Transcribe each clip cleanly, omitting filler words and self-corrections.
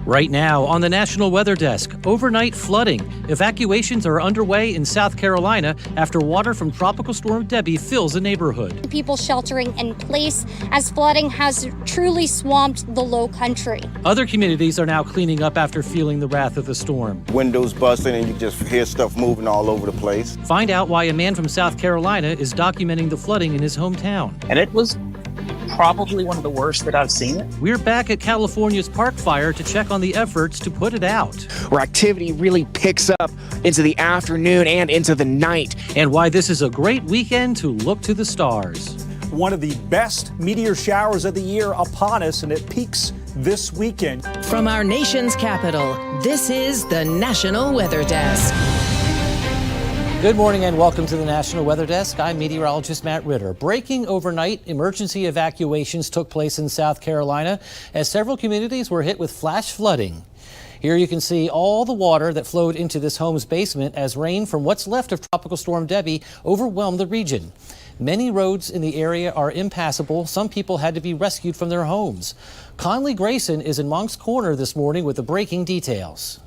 Right now on the National Weather Desk, overnight flooding. Evacuations are underway in South Carolina after water from Tropical Storm Debbie fills a neighborhood. People sheltering in place as flooding has truly swamped the low country. Other communities are now cleaning up after feeling the wrath of the storm. Windows busting and you just hear stuff moving all over the place. Find out why a man from South Carolina is documenting the flooding in his hometown. And it was probably one of the worst that I've seen it. We're back at California's Park Fire to check on the efforts to put it out. Where activity really picks up into the afternoon and into the night. And why this is a great weekend to look to the stars. One of the best meteor showers of the year upon us, and it peaks this weekend. From our nation's capital, this is the National Weather Desk. Good morning and welcome to the National Weather Desk. I'm meteorologist Matt Ritter. Breaking overnight, emergency evacuations took place in South Carolina as several communities were hit with flash flooding. Here you can see all the water that flowed into this home's basement as rain from what's left of Tropical Storm Debbie overwhelmed the region. Many roads in the area are impassable. Some people had to be rescued from their homes. Conley Grayson is in Monk's Corner this morning with the breaking details.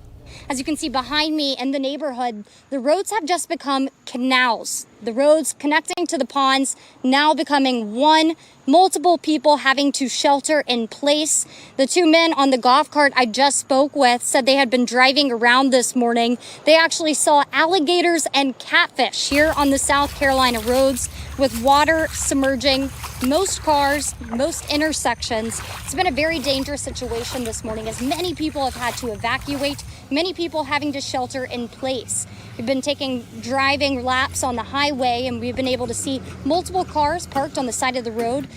As you can see behind me in the neighborhood, the roads have just become canals. The roads connecting to the ponds now becoming one, multiple people having to shelter in place. The two men on the golf cart I just spoke with said they had been driving around this morning. They actually saw alligators and catfish here on the South Carolina roads with water submerging most cars, most intersections. It's been a very dangerous situation this morning as many people have had to evacuate, many people having to shelter in place. We've been driving laps on the highway, and we've been able to see multiple cars parked on the side of the road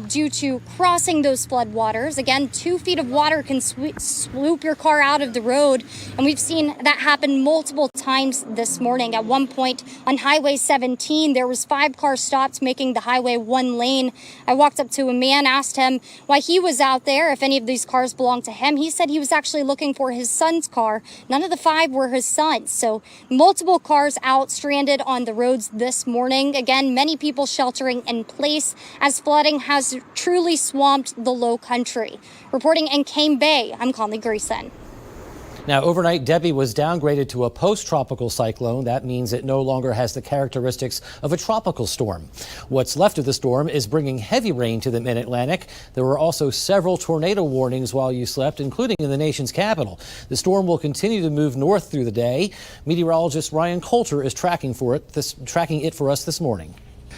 due to crossing those flood waters. Again, 2 feet of water can swoop your car out of the road, and we've seen that happen multiple times this morning. At one point on Highway 17, there was 5 cars stopped, making the highway 1 lane. I walked up to a man, asked him why he was out there, if any of these cars belonged to him. He said he was actually looking for his son's car. None of the 5 were his son's. So multiple cars out stranded on the roads this morning. Again, many people sheltering in place as flooding has truly swamped the low country. Reporting in Cane Bay, I'm Conley Grayson. Now, overnight, Debbie was downgraded to a post-tropical cyclone. That means it no longer has the characteristics of a tropical storm. What's left of the storm is bringing heavy rain to the mid-Atlantic. There were also several tornado warnings while you slept, including in the nation's capital. The storm will continue to move north through the day. Meteorologist Ryan Coulter is tracking it for us this morning.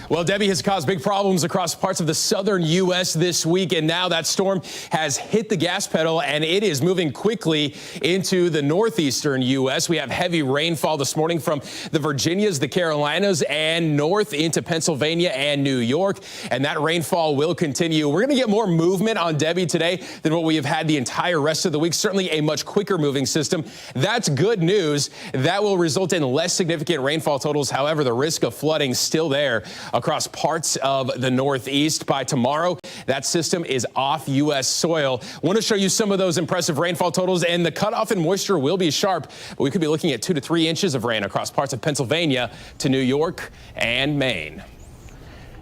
Well, Debbie has caused big problems across parts of the southern U.S. this week, and now that storm has hit the gas pedal, and it is moving quickly into the northeastern U.S. We have heavy rainfall this morning from the Virginias, the Carolinas, and north into Pennsylvania and New York, and that rainfall will continue. We're going to get more movement on Debbie today than what we have had the entire rest of the week, certainly a much quicker moving system. That's good news. That will result in less significant rainfall totals. However, the risk of flooding still there across parts of the Northeast. By tomorrow, that system is off U.S. soil. I want to show you some of those impressive rainfall totals, and the cutoff in moisture will be sharp, but we could be looking at 2 to 3 inches of rain across parts of Pennsylvania to New York and Maine.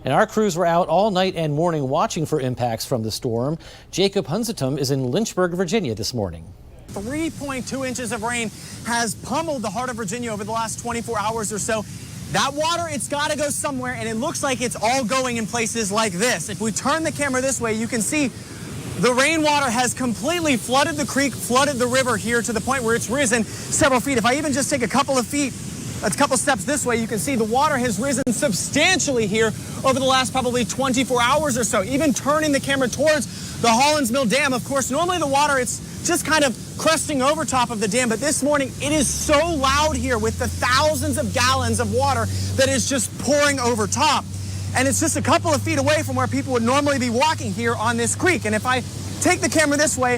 And our crews were out all night and morning watching for impacts from the storm. Jacob Hunsatum is in Lynchburg, Virginia this morning. 3.2 inches of rain has pummeled the heart of Virginia over the last 24 hours or so. That water, it's got to go somewhere, and it looks like it's all going in places like this. If we turn the camera this way, you can see the rainwater has completely flooded the creek, flooded the river here to the point where it's risen several feet. If I even just take a couple steps this way, you can see the water has risen substantially here over the last probably 24 hours or so. Even turning the camera towards the Hollins Mill Dam, of course, normally the water, it's just kind of cresting over top of the dam, but this morning it is so loud here with the thousands of gallons of water that is just pouring over top. And it's just a couple of feet away from where people would normally be walking here on this creek. And if I take the camera this way,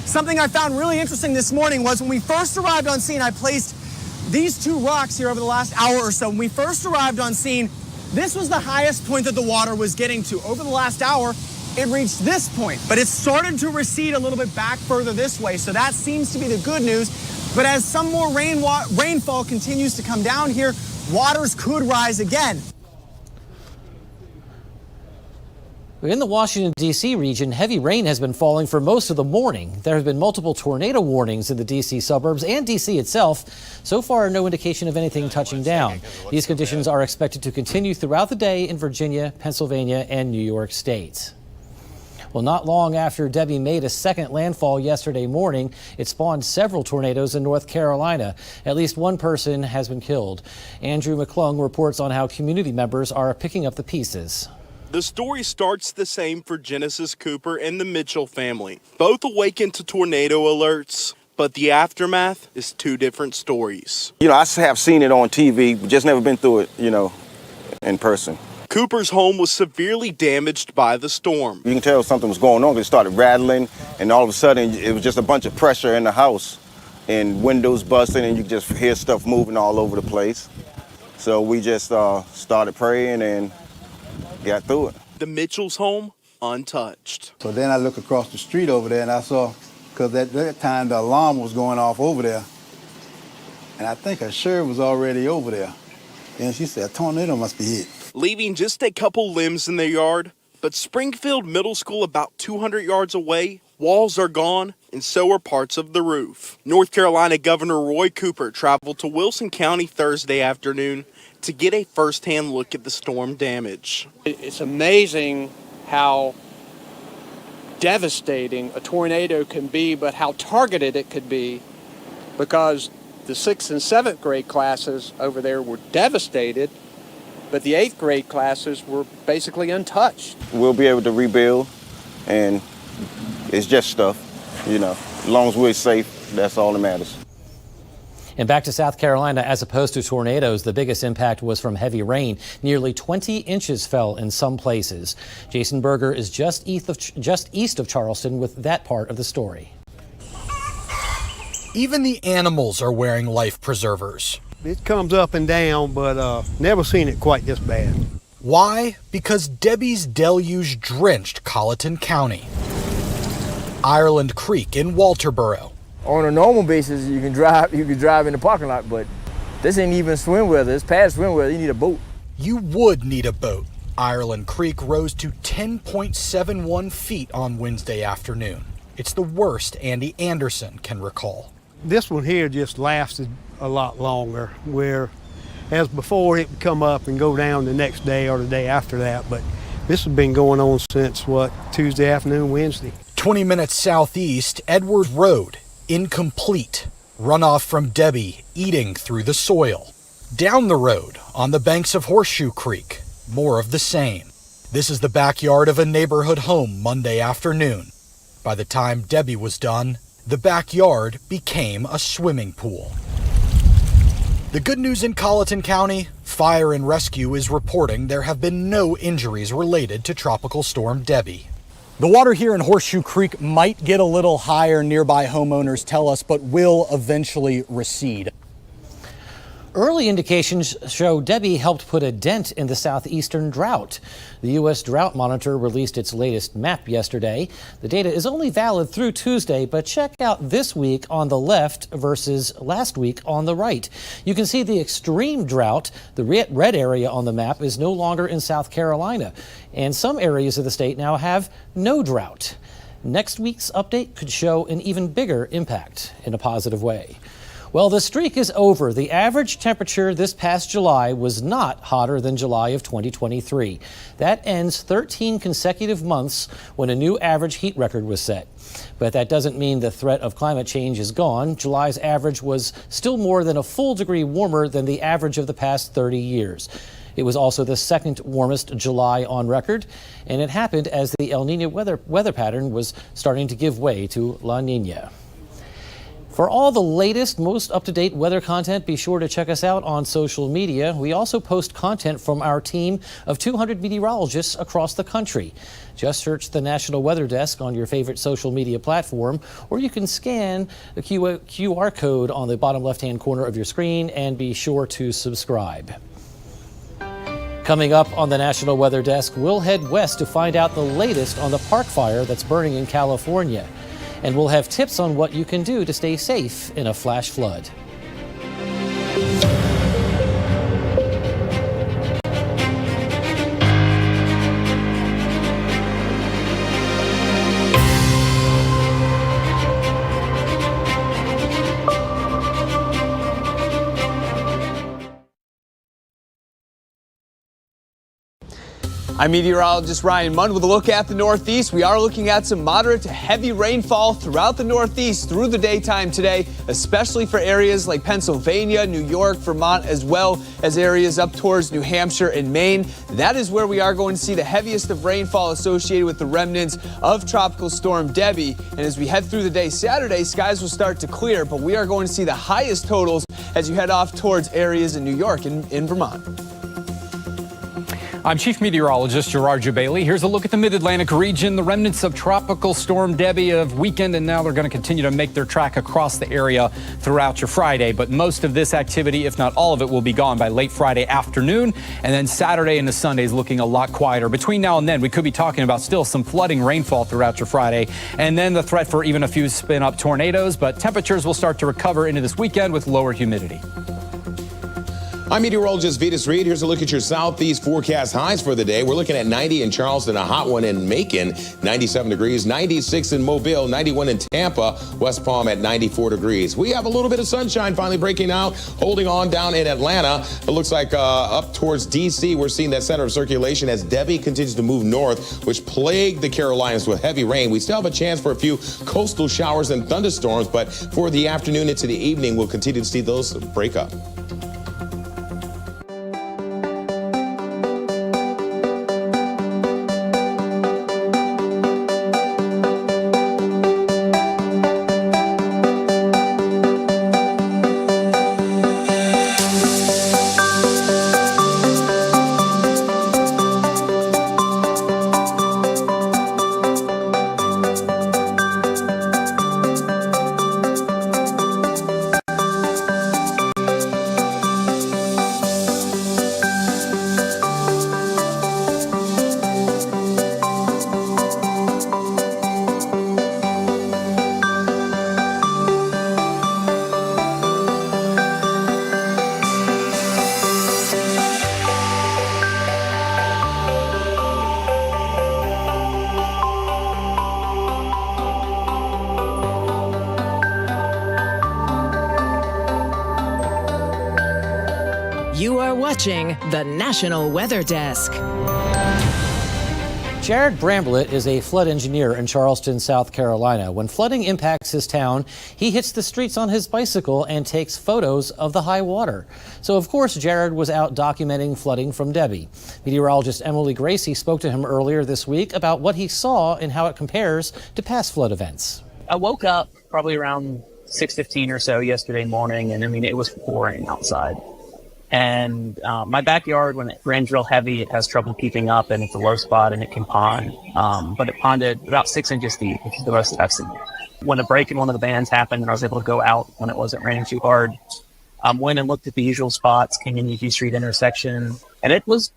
something I found really interesting this morning was when we first arrived on scene, I placed these 2 rocks here over the last hour or so. When we first arrived on scene, this was the highest point that the water was getting to. Over the last hour, it reached this point, but it's started to recede a little bit back further this way. So that seems to be the good news. But as some more rainfall continues to come down here, waters could rise again. In the Washington, D.C. region, heavy rain has been falling for most of the morning. There have been multiple tornado warnings in the D.C. suburbs and D.C. itself. So far, no indication of anything touching down. These conditions are expected to continue throughout the day in Virginia, Pennsylvania, and New York State. Well, not long after Debbie made a second landfall yesterday morning, it spawned several tornadoes in North Carolina. At least one person has been killed. Andrew McClung reports on how community members are picking up the pieces. The story starts the same for Genesis Cooper and the Mitchell family. Both awakened to tornado alerts, but the aftermath is two different stories. I have seen it on TV, but just never been through it, in person. Cooper's home was severely damaged by the storm. You can tell something was going on because it started rattling, and all of a sudden it was just a bunch of pressure in the house and windows busting, and you could just hear stuff moving all over the place. So we just started praying and got through it. The Mitchell's home, untouched. So then I look across the street over there and I saw, because at that time the alarm was going off over there, and I think her sheriff was already over there. And she said, a tornado must be hit. Leaving just a couple limbs in their yard, but Springfield Middle School about 200 yards away, walls are gone and so are parts of the roof. North Carolina Governor Roy Cooper traveled to Wilson County Thursday afternoon to get a first-hand look at the storm damage. It's amazing how devastating a tornado can be, but how targeted it could be, because the 6th and 7th grade classes over there were devastated, but the 8th grade classes were basically untouched. We'll be able to rebuild, and it's just stuff, As long as we're safe, that's all that matters. And back to South Carolina, as opposed to tornadoes, the biggest impact was from heavy rain. Nearly 20 inches fell in some places. Jason Berger is just east of Charleston with that part of the story. Even the animals are wearing life preservers. It comes up and down, but never seen it quite this bad. Why? Because Debbie's deluge drenched Colleton County. Ireland Creek in Walterboro. On a normal basis, you can drive in the parking lot, but this ain't even swim weather. It's past swim weather. You need a boat. You would need a boat. Ireland Creek rose to 10.71 feet on Wednesday afternoon. It's the worst Andy Anderson can recall. This one here just lasted a lot longer, where as before it would come up and go down the next day or the day after that, but this has been going on since, Tuesday afternoon, Wednesday. 20 minutes southeast, Edward Road, incomplete. Runoff from Debbie eating through the soil. Down the road, on the banks of Horseshoe Creek, more of the same. This is the backyard of a neighborhood home Monday afternoon. By the time Debbie was done, the backyard became a swimming pool. The good news in Colleton County, Fire and Rescue is reporting there have been no injuries related to Tropical Storm Debbie. The water here in Horseshoe Creek might get a little higher, nearby homeowners tell us, but will eventually recede. Early indications show Debbie helped put a dent in the southeastern drought. The U.S. Drought Monitor released its latest map yesterday. The data is only valid through Tuesday, but check out this week on the left versus last week on the right. You can see the extreme drought. The red area on the map is no longer in South Carolina, and some areas of the state now have no drought. Next week's update could show an even bigger impact in a positive way. Well, the streak is over. The average temperature this past July was not hotter than July of 2023. That ends 13 consecutive months when a new average heat record was set. But that doesn't mean the threat of climate change is gone. July's average was still more than a full degree warmer than the average of the past 30 years. It was also the second warmest July on record, and it happened as the El Niño weather pattern was starting to give way to La Niña. For all the latest, most up-to-date weather content, be sure to check us out on social media. We also post content from our team of 200 meteorologists across the country. Just search the National Weather Desk on your favorite social media platform, or you can scan the QR code on the bottom left-hand corner of your screen and be sure to subscribe. Coming up on the National Weather Desk, we'll head west to find out the latest on the park fire that's burning in California. And we'll have tips on what you can do to stay safe in a flash flood. I'm meteorologist Ryan Munn with a look at the Northeast. We are looking at some moderate to heavy rainfall throughout the Northeast through the daytime today, especially for areas like Pennsylvania, New York, Vermont, as well as areas up towards New Hampshire and Maine. That is where we are going to see the heaviest of rainfall associated with the remnants of Tropical Storm Debbie. And as we head through the day Saturday, skies will start to clear, but we are going to see the highest totals as you head off towards areas in New York and in Vermont. I'm Chief Meteorologist Gerard Jabali. Here's a look at the Mid-Atlantic region. The remnants of Tropical Storm Debbie have weakened, and now they're going to continue to make their track across the area throughout your Friday. But most of this activity, if not all of it, will be gone by late Friday afternoon. And then Saturday into Sunday is looking a lot quieter. Between now and then, we could be talking about still some flooding rainfall throughout your Friday. And then the threat for even a few spin-up tornadoes. But temperatures will start to recover into this weekend with lower humidity. I'm meteorologist Vitas Reed. Here's a look at your southeast forecast highs for the day. We're looking at 90 in Charleston, a hot one in Macon, 97 degrees, 96 in Mobile, 91 in Tampa, West Palm at 94 degrees. We have a little bit of sunshine finally breaking out, holding on down in Atlanta. It looks like up towards D.C., we're seeing that center of circulation as Debbie continues to move north, which plagued the Carolinas with heavy rain. We still have a chance for a few coastal showers and thunderstorms, but for the afternoon into the evening, we'll continue to see those break up. You are watching the National Weather Desk. Jared Bramblett is a flood engineer in Charleston, South Carolina. When flooding impacts his town, he hits the streets on his bicycle and takes photos of the high water. So, of course, Jared was out documenting flooding from Debbie. Meteorologist Emily Gracie spoke to him earlier this week about what he saw and how it compares to past flood events. I woke up probably around 6:15 or so yesterday morning, and I mean, it was pouring outside. And my backyard, when it rains real heavy, it has trouble keeping up, and it's a low spot, and it can pond. But it ponded about 6 inches deep, which is the most that I've seen. When a break in one of the bands happened, and I was able to go out when it wasn't raining too hard, went and looked at the usual spots, King and Yuki Street intersection, and it was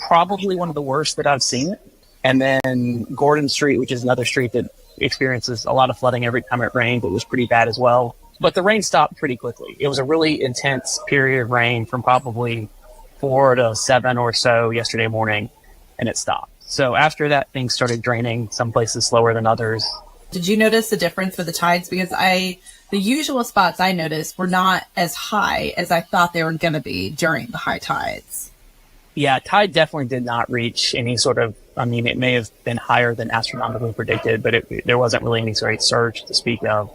probably one of the worst that I've seen it. And then Gordon Street, which is another street that experiences a lot of flooding every time it rains, it was pretty bad as well. But the rain stopped pretty quickly. It was a really intense period of rain from probably 4 to 7 or so yesterday morning, and it stopped. So after that, things started draining, some places slower than others. Did you notice the difference with the tides? Because the usual spots I noticed were not as high as I thought they were going to be during the high tides. Yeah, tide definitely did not reach any sort of, I mean, it may have been higher than astronomically predicted, but there wasn't really any sort of surge to speak of,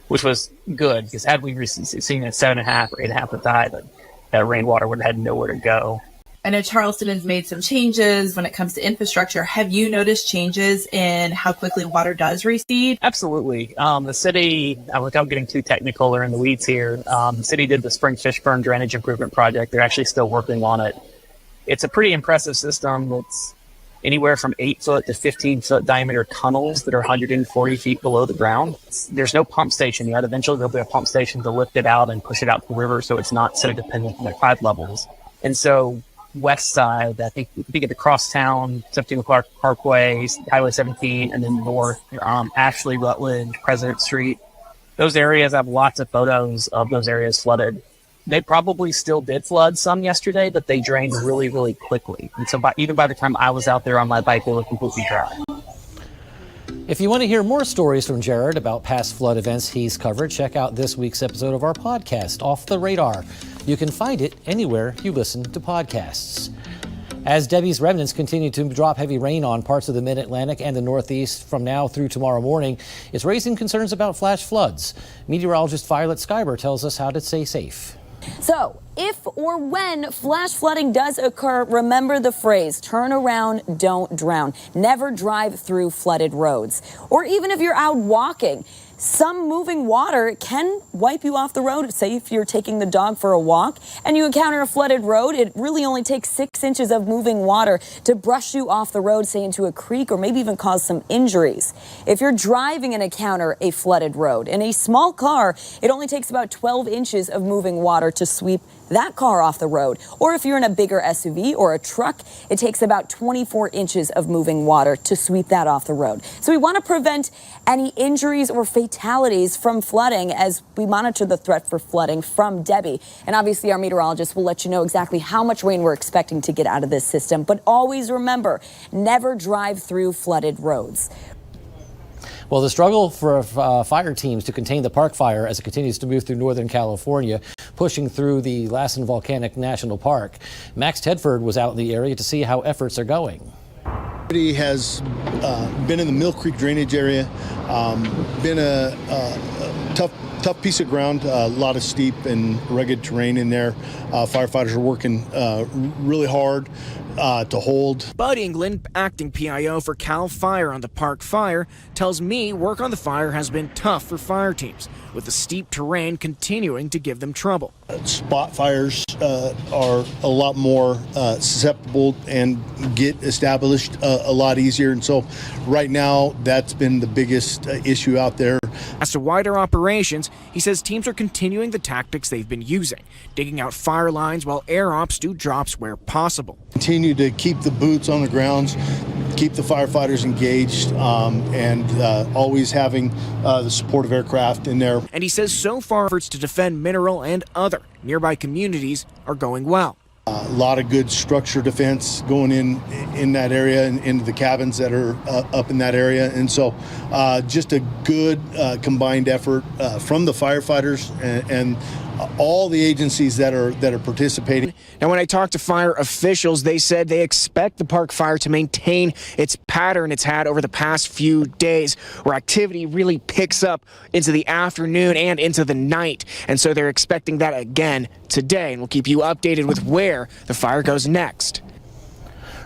which was good, because had we seen a 7.5 or 8.5 foot tide, that rainwater would have had nowhere to go. I know Charleston has made some changes when it comes to infrastructure. Have you noticed changes in how quickly water does recede? Absolutely. The city, without getting too technical or in the weeds here, the city did the Spring Fishburne Drainage Improvement Project. They're actually still working on it. It's a pretty impressive system. It's anywhere from 8-foot to 15-foot diameter tunnels that are 140 feet below the ground. There's no pump station yet. Eventually there'll be a pump station to lift it out and push it out to the river, so it's not so dependent on their tide levels. And so west side, I think if you get to Crosstown, 17 Clark Parkway, Highway 17, and then north, Ashley, Rutledge, President Street. Those areas, I have lots of photos of those areas flooded. They probably still did flood some yesterday, but they drained really, really quickly. And so even by the time I was out there on my bike, they were completely dry. If you want to hear more stories from Jared about past flood events he's covered, check out this week's episode of our podcast, Off the Radar. You can find it anywhere you listen to podcasts. As Debbie's remnants continue to drop heavy rain on parts of the mid-Atlantic and the Northeast from now through tomorrow morning, it's raising concerns about flash floods. Meteorologist Violet Schreiber tells us how to stay safe. So, if or when flash flooding does occur, remember the phrase, turn around, don't drown. Never drive through flooded roads. Or even if you're out walking, some moving water can wipe you off the road. Say if you're taking the dog for a walk and you encounter a flooded road, it really only takes 6 inches of moving water to brush you off the road, say into a creek, or maybe even cause some injuries. If you're driving and encounter a flooded road in a small car, it only takes about 12 inches of moving water to sweep that car off the road. Or if you're in a bigger SUV or a truck, it takes about 24 inches of moving water to sweep that off the road. So we want to prevent any injuries or fatalities from flooding as we monitor the threat for flooding from Debbie. And obviously our meteorologists will let you know exactly how much rain we're expecting to get out of this system. But always remember, never drive through flooded roads. Well, the struggle for fire teams to contain the park fire as it continues to move through Northern California, pushing through the Lassen Volcanic National Park. Max Tedford was out in the area to see how efforts are going. He has been in the Mill Creek drainage area, been a tough piece of ground, a lot of steep and rugged terrain in there. Firefighters are working really hard to hold. Bud England, acting PIO for CAL FIRE on the park fire, tells me work on the fire has been tough for fire teams, with the steep terrain continuing to give them trouble. Spot fires are a lot more susceptible and get established a lot easier. And so right now, that's been the biggest issue out there. As to wider operations, he says teams are continuing the tactics they've been using, digging out fire lines while air ops do drops where possible. Continue to keep the boots on the grounds, keep the firefighters engaged, and always having the support of aircraft in there. And he says so far efforts to defend Mineral and other nearby communities are going well. A lot of good structure defense going in that area and into the cabins that are up in that area. And so just a good combined effort from the firefighters and all the agencies that are participating. Now, when I talked to fire officials, they said they expect the park fire to maintain its pattern it's had over the past few days, where activity really picks up into the afternoon and into the night. And so they're expecting that again today, and we'll keep you updated with where the fire goes next.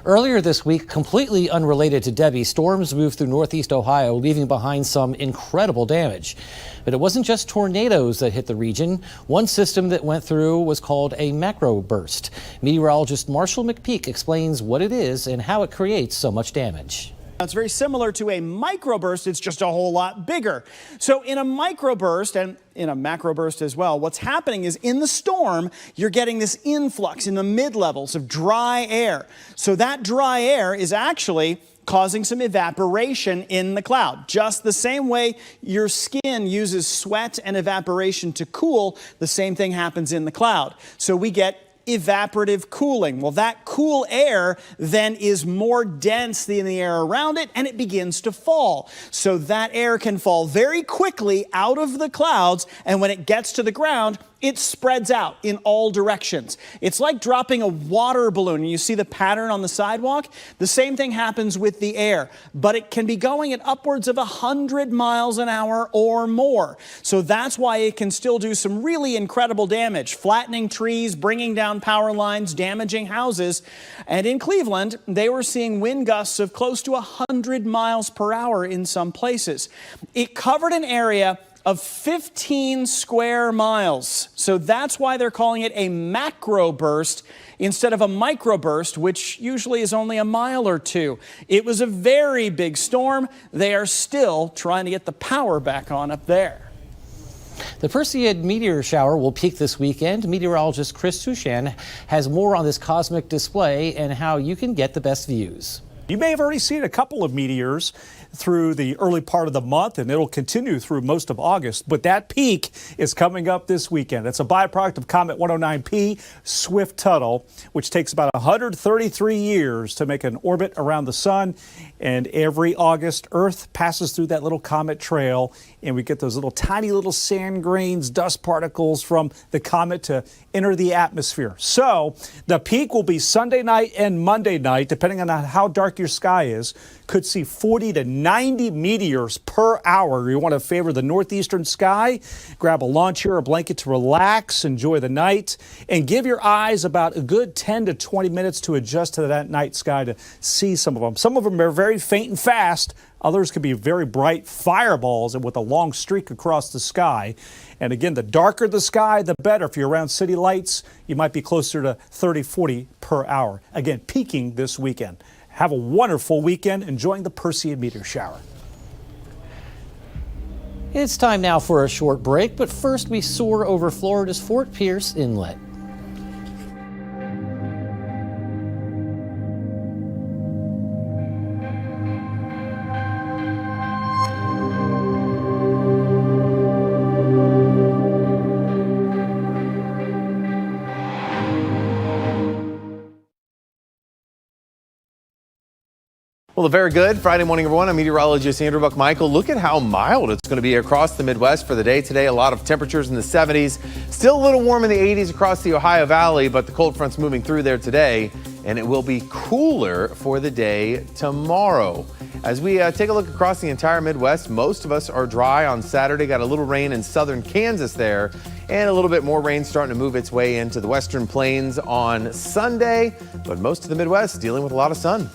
Earlier this week, completely unrelated to Debbie, storms moved through northeast Ohio, leaving behind some incredible damage. But it wasn't just tornadoes that hit the region. One system that went through was called a macroburst. Meteorologist Marshall McPeak explains what it is and how it creates so much damage. It's very similar to a microburst, it's just a whole lot bigger. So in a microburst, and in a macroburst as well, what's happening is in the storm, you're getting this influx in the mid-levels of dry air. So that dry air is actually causing some evaporation in the cloud. Just the same way your skin uses sweat and evaporation to cool, the same thing happens in the cloud. So we get evaporative cooling. Well, that cool air then is more dense than the air around it, and it begins to fall. So that air can fall very quickly out of the clouds, and when it gets to the ground, it spreads out in all directions. It's like dropping a water balloon, and you see the pattern on the sidewalk? The same thing happens with the air, but it can be going at upwards of 100 miles an hour or more. So that's why it can still do some really incredible damage, flattening trees, bringing down power lines, damaging houses. And in Cleveland, they were seeing wind gusts of close to 100 miles per hour in some places. It covered an area of 15 square miles. So that's why they're calling it a macroburst instead of a microburst, which usually is only a mile or two. It was a very big storm. They are still trying to get the power back on up there. The Perseid meteor shower will peak this weekend. Meteorologist Chris Sushan has more on this cosmic display and how you can get the best views. You may have already seen a couple of meteors through the early part of the month, and it'll continue through most of August. But that peak is coming up this weekend. It's a byproduct of Comet 109P Swift-Tuttle, which takes about 133 years to make an orbit around the sun. And every August, Earth passes through that little comet trail, and we get those little tiny little sand grains, dust particles from the comet to enter the atmosphere. So the peak will be Sunday night and Monday night, depending on how dark your sky is. Could see 40 to 90 meteors per hour. You want to favor the northeastern sky, grab a lawn chair or a blanket to relax, enjoy the night, and give your eyes about a good 10 to 20 minutes to adjust to that night sky to see some of them. Some of them are very faint and fast. Others could be very bright fireballs and with a long streak across the sky. And again, the darker the sky, the better. If you're around city lights, you might be closer to 30, 40 per hour. Again, peaking this weekend. Have a wonderful weekend enjoying the Perseid meteor shower. It's time now for a short break, but first we soar over Florida's Fort Pierce Inlet. Well, a very good Friday morning, everyone. I'm meteorologist Andrew Buck-Michael. Look at how mild it's going to be across the Midwest for the day today. A lot of temperatures in the 70s. Still a little warm in the 80s across the Ohio Valley, but the cold front's moving through there today, and it will be cooler for the day tomorrow. As we take a look across the entire Midwest, most of us are dry on Saturday. Got a little rain in southern Kansas there, and a little bit more rain starting to move its way into the western plains on Sunday, but most of the Midwest dealing with a lot of sun.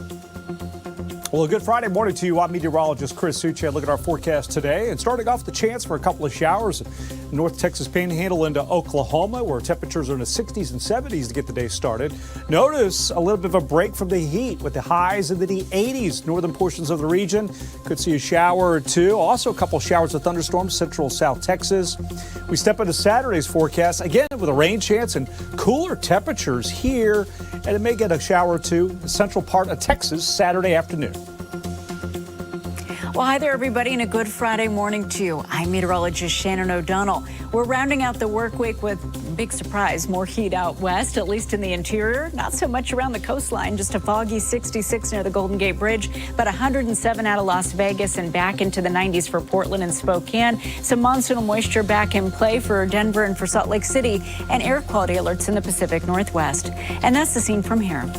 Well, a good Friday morning to you. I'm meteorologist Chris Suchet. Look at our forecast today. And starting off, the chance for a couple of showers in North Texas Panhandle into Oklahoma, where temperatures are in the 60s and 70s to get the day started. Notice a little bit of a break from the heat with the highs into the 80s. Northern portions of the region could see a shower or two. Also, a couple of showers of thunderstorms, central South Texas. We step into Saturday's forecast, again, with a rain chance and cooler temperatures here. And it may get a shower or two in the central part of Texas Saturday afternoon. Well, hi there, everybody, and a good Friday morning to you. I'm meteorologist Shannon O'Donnell. We're rounding out the work week with, big surprise, more heat out west, at least in the interior. Not so much around the coastline, just a foggy 66 near the Golden Gate Bridge, but 107 out of Las Vegas and back into the 90s for Portland and Spokane. Some monsoonal moisture back in play for Denver and for Salt Lake City, and air quality alerts in the Pacific Northwest. And that's the scene from here.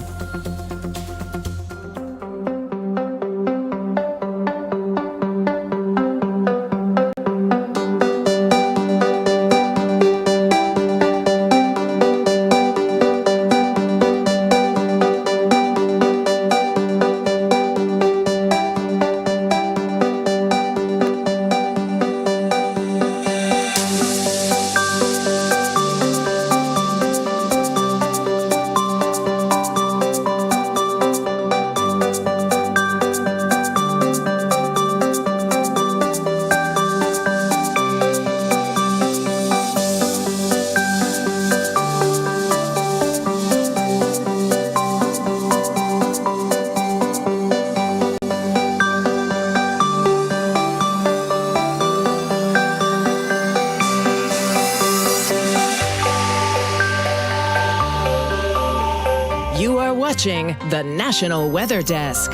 The National Weather Desk.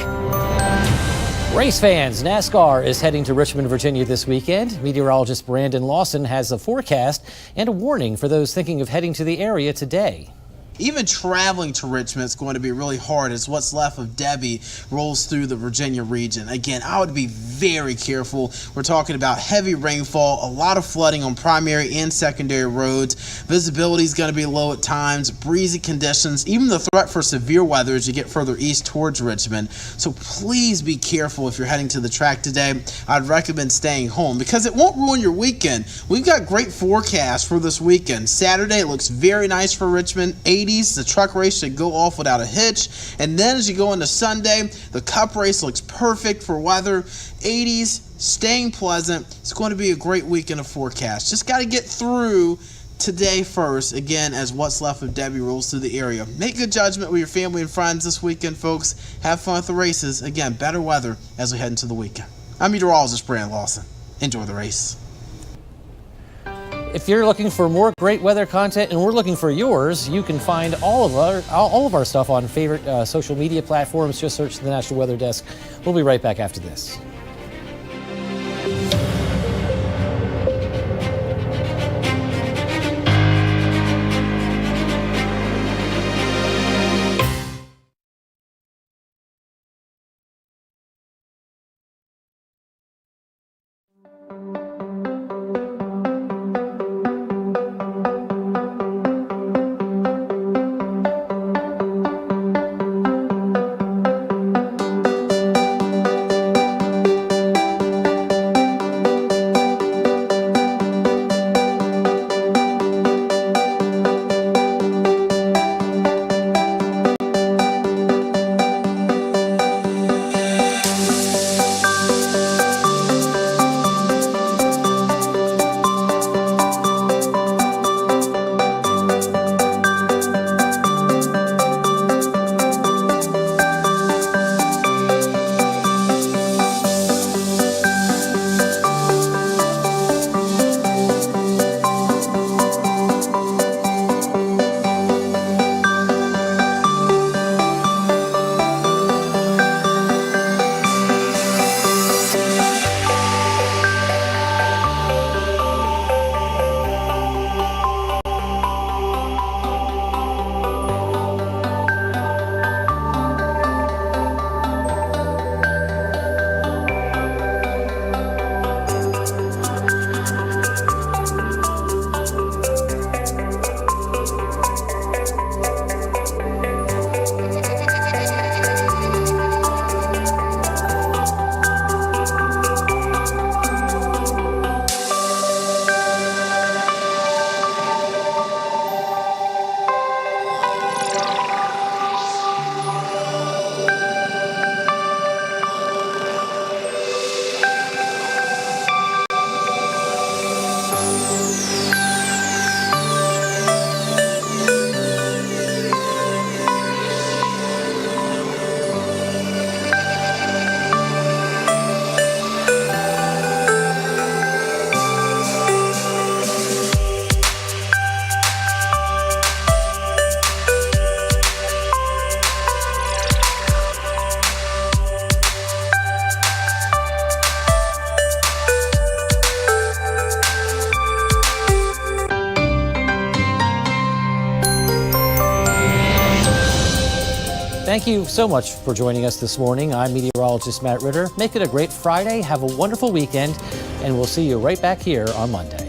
Race fans, NASCAR is heading to Richmond, Virginia this weekend. Meteorologist Brandon Lawson has a forecast and a warning for those thinking of heading to the area today. Even traveling to Richmond is going to be really hard as what's left of Debbie rolls through the Virginia region. Again, I would be very careful. We're talking about heavy rainfall, a lot of flooding on primary and secondary roads. Visibility is going to be low at times, breezy conditions, even the threat for severe weather as you get further east towards Richmond. So please be careful if you're heading to the track today. I'd recommend staying home because it won't ruin your weekend. We've got great forecasts for this weekend. Saturday, it looks very nice for Richmond. 80s. The truck race should go off without a hitch. And then as you go into Sunday, the cup race looks perfect for weather. 80s, staying pleasant. It's going to be a great weekend of forecast. Just got to get through today first, again, as what's left of Debbie rolls through the area. Make good judgment with your family and friends this weekend, folks. Have fun with the races. Again, better weather as we head into the weekend. I'm meteorologist Brandon Lawson. Enjoy the race. If you're looking for more great weather content, and we're looking for yours, you can find all of our stuff on favorite social media platforms. Just search the National Weather Desk. We'll be right back after this. Thank you so much for joining us this morning. I'm meteorologist Matt Ritter. Make it a great Friday. Have a wonderful weekend, and we'll see you right back here on Monday.